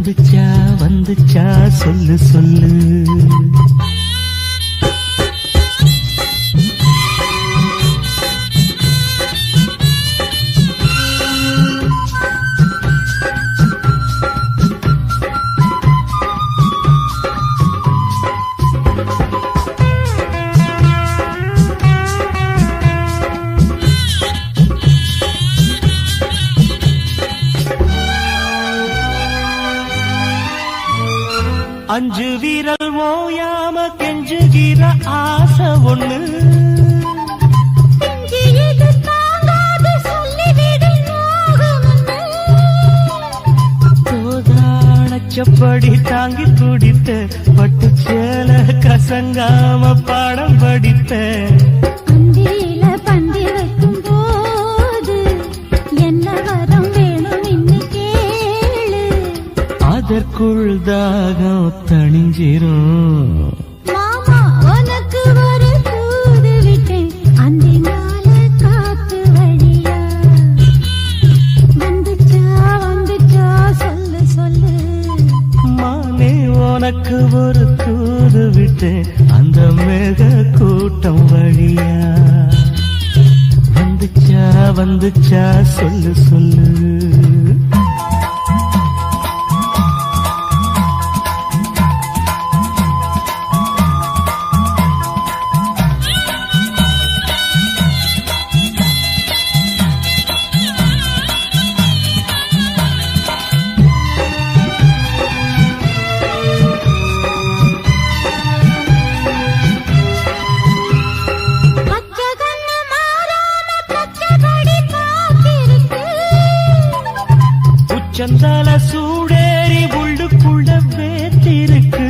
வந்துச்சா வந்துச்சா சொல்லு சொல்லு. அஞ்சு வீரல் ஓயாம கெஞ்சுகிற ஆசை ஒண்ணு, சப்படி தாங்கி குடித்த பட்டு சேல கசங்காம பாடம் படித்த பந்தி வைக்கும் போது என்ன வரம் வேணும் இன்னி கேளு, அதற்குள் தாகம் தணிஞ்சிரும். மாமா உனக்கு ஒரு தூது விட்டேன் அந்தினால காத்து வழியா, வந்துச்சா வந்துச்சா சொல்லு சொல்லு. மானே உனக்கு ஒரு தூது விட்டேன் அந்த மேக கூட்டம் வழியா, வந்துச்சா வந்துச்சா சொல்லு சொல்லு. சந்தால சூடேறி உள்ளுக்குள்ள வேத்திருக்கு,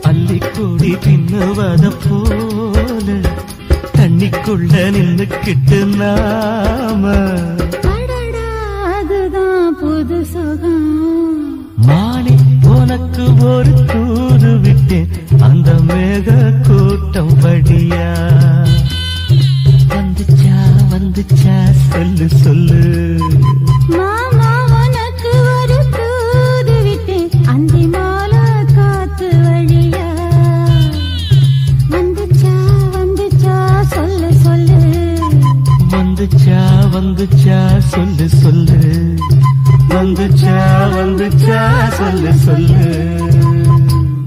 அள்ளிக்கூடி பின்னுவத போல தண்ணிக்குள்ள நின்னுக்கிட்டு நாம, அதுதான் புது சுகம். மானே உனக்கு ஒரு தூது விட்டேன் அந்த மேக கூட்டம் படியா, வந்துச்சா வந்துச்சா சொல்லு சொல்லு. மாமா உனக்கு ஒரு தூது விட்டேன் அந்தி மால காத்து வழியா, வந்துச்சா வந்துச்சா சொல்லு சொல்லு. வந்துச்சா வந்துச்சா சொல்லு சொல்லு. வந்துச்சா வந்துச்சா சொல்லு சொல்லு.